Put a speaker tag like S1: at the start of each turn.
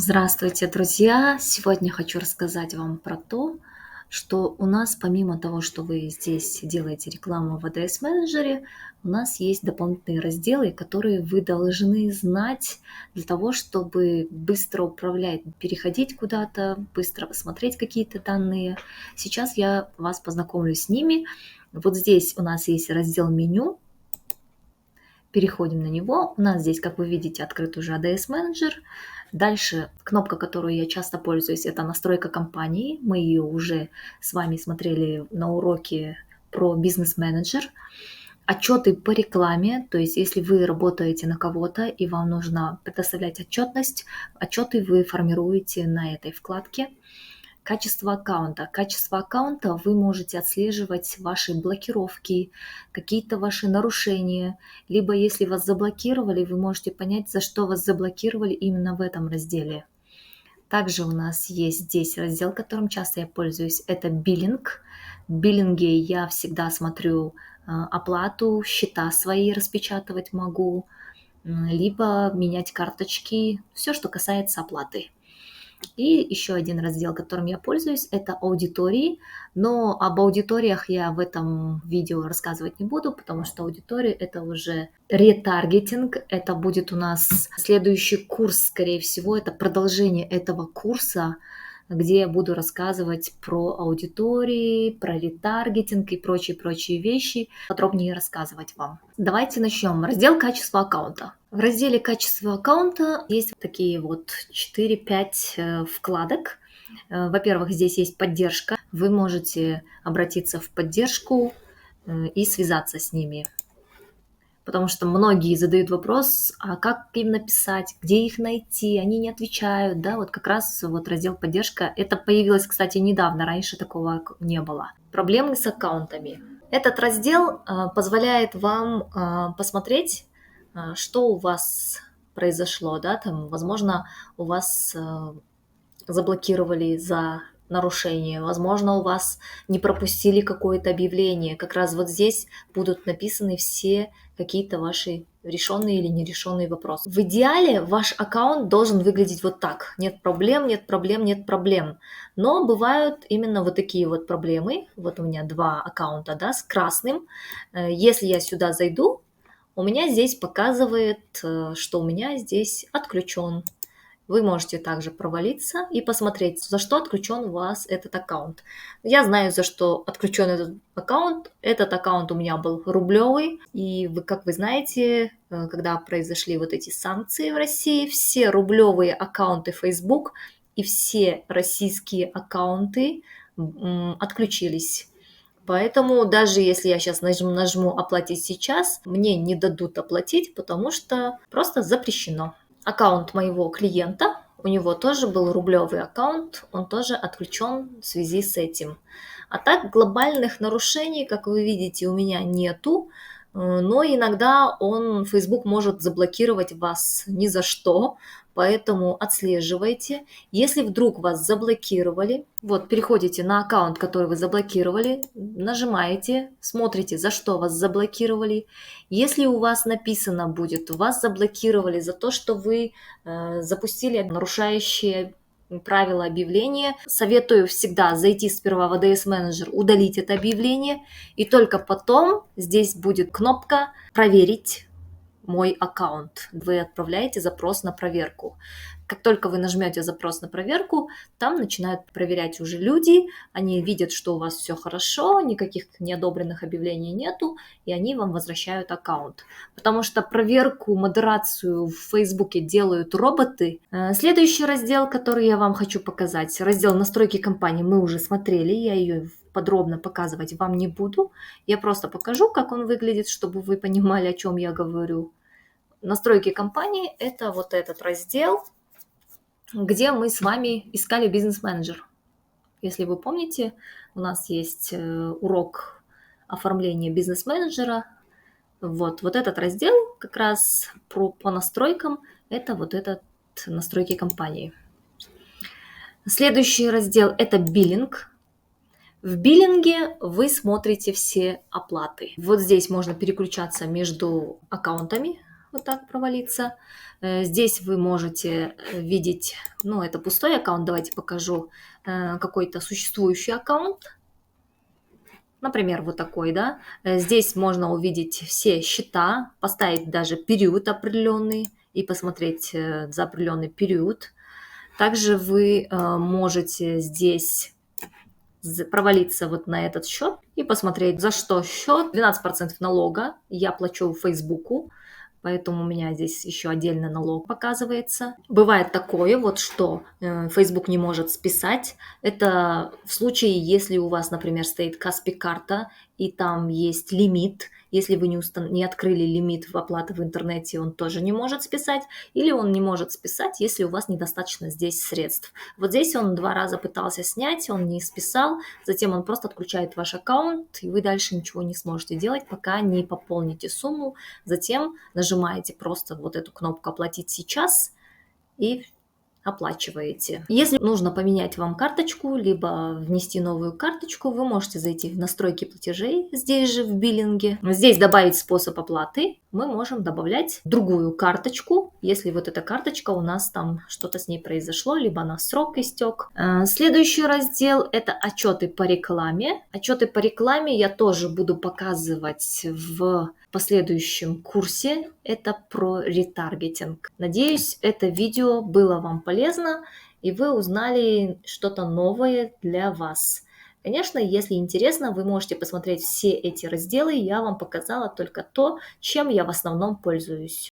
S1: Здравствуйте, друзья! Сегодня хочу рассказать вам про то, что у нас помимо того, что вы здесь делаете рекламу в ADS менеджере, у нас есть дополнительные разделы, которые вы должны знать для того, чтобы быстро управлять, переходить куда-то, быстро посмотреть какие-то данные. Сейчас я вас познакомлю с ними. Вот здесь у нас есть раздел меню. Переходим на него. У нас здесь, как вы видите, открыт уже ADS менеджер. Дальше кнопка, которую я часто пользуюсь, это настройка компании. Мы ее уже с вами смотрели на уроке про бизнес-менеджер. Отчеты по рекламе, то есть если вы работаете на кого-то и вам нужно предоставлять отчетность, отчеты вы формируете на этой вкладке. Качество аккаунта. Качество аккаунта вы можете отслеживать ваши блокировки, какие-то ваши нарушения, либо если вас заблокировали, вы можете понять, за что вас заблокировали именно в этом разделе. Также у нас есть здесь раздел, которым часто я пользуюсь, это биллинг. В биллинге я всегда смотрю оплату, счета свои распечатывать могу, либо менять карточки, все, что касается оплаты. И еще один раздел, которым я пользуюсь, это аудитории. Но об аудиториях я в этом видео рассказывать не буду, потому что аудитории это уже ретаргетинг. Это будет у нас следующий курс, скорее всего, это продолжение этого курса, где я буду рассказывать про аудитории, про ретаргетинг и прочие-прочие вещи, подробнее рассказывать вам. Давайте начнем. Раздел «Качество аккаунта». В разделе «Качество аккаунта» есть такие вот 4-5 вкладок. Во-первых, здесь есть поддержка. Вы можете обратиться в поддержку и связаться с ними. Потому что многие задают вопрос, а как им написать, где их найти, они не отвечают, да, вот как раз вот раздел поддержка, это появилось, кстати, недавно, раньше такого не было. Проблемы с аккаунтами. Этот раздел позволяет вам посмотреть, что у вас произошло, да, там, возможно, у вас заблокировали за нарушение, возможно, у вас не пропустили какое-то объявление. Как раз вот здесь будут написаны все какие-то ваши решенные или нерешенные вопросы. В идеале ваш аккаунт должен выглядеть вот так. Нет проблем, нет проблем, нет проблем. Но бывают именно вот такие вот проблемы. Вот у меня 2 аккаунта, да, с красным. Если я сюда зайду, у меня здесь показывает, что у меня здесь отключен. Вы можете также провалиться и посмотреть, за что отключен у вас этот аккаунт. Я знаю, за что отключен этот аккаунт. Этот аккаунт у меня был рублевый. И вы, как вы знаете, когда произошли вот эти санкции в России, все рублевые аккаунты Facebook и все российские аккаунты отключились. Поэтому даже если я сейчас нажму «Оплатить сейчас», мне не дадут оплатить, потому что просто запрещено. Аккаунт моего клиента, у него тоже был рублевый аккаунт, он тоже отключен в связи с этим. А так глобальных нарушений, как вы видите, у меня нету, но иногда Facebook может заблокировать вас ни за что, поэтому отслеживайте. Если вдруг вас заблокировали, вот переходите на аккаунт, который вы заблокировали, нажимаете, смотрите, за что вас заблокировали. Если у вас написано будет, вас заблокировали за то, что вы запустили нарушающие правила объявления, советую всегда зайти сперва в ADS менеджер, удалить это объявление, и только потом здесь будет кнопка «Проверить мой аккаунт». Вы отправляете запрос на проверку. Как только вы нажмете запрос на проверку, там начинают проверять уже люди, они видят, что у вас все хорошо, никаких неодобренных объявлений нету, и они вам возвращают аккаунт. Потому что проверку, модерацию в Фейсбуке делают роботы. Следующий раздел, который я вам хочу показать, раздел настройки компании, мы уже смотрели, я ее подробно показывать вам не буду. Я просто покажу, как он выглядит, чтобы вы понимали, о чем я говорю. Настройки компании – это вот этот раздел, где мы с вами искали бизнес-менеджер. Если вы помните, у нас есть урок оформления бизнес-менеджера. Вот этот раздел как раз по настройкам – это вот этот настройки компании. Следующий раздел – это биллинг. В биллинге вы смотрите все оплаты. Вот здесь можно переключаться между аккаунтами. вот так провалиться. Здесь вы можете видеть, ну, это пустой аккаунт, давайте покажу, какой-то существующий аккаунт, например, вот такой, да. Здесь можно увидеть все счета, поставить даже период определенный и посмотреть за определенный период. Также вы можете здесь провалиться вот на этот счет и посмотреть, за что счет. 12% налога я плачу Фейсбуку, поэтому у меня здесь еще отдельно налог показывается. Бывает такое вот, что Facebook не может списать. Это в случае, если у вас, например, стоит Каспи-карта, и там есть лимит. Если вы не открыли лимит в оплаты в интернете, он тоже не может списать. Или он не может списать, если у вас недостаточно здесь средств. Вот здесь он 2 раза пытался снять, он не списал. Затем он просто отключает ваш аккаунт, и вы дальше ничего не сможете делать, пока не пополните сумму. Затем нажимаете просто вот эту кнопку «Оплатить сейчас» и оплачиваете. Если нужно поменять вам карточку, либо внести новую карточку, вы можете зайти в настройки платежей, здесь же в биллинге. Здесь добавить способ оплаты. Мы можем добавлять другую карточку, если вот эта карточка у нас там что-то с ней произошло, либо она срок истек. Следующий раздел – это отчеты по рекламе. Отчеты по рекламе я тоже буду показывать в последующем курсе. Это про ретаргетинг. Надеюсь, это видео было вам полезно, и вы узнали что-то новое для вас. Конечно, если интересно, вы можете посмотреть все эти разделы. Я вам показала только то, чем я в основном пользуюсь.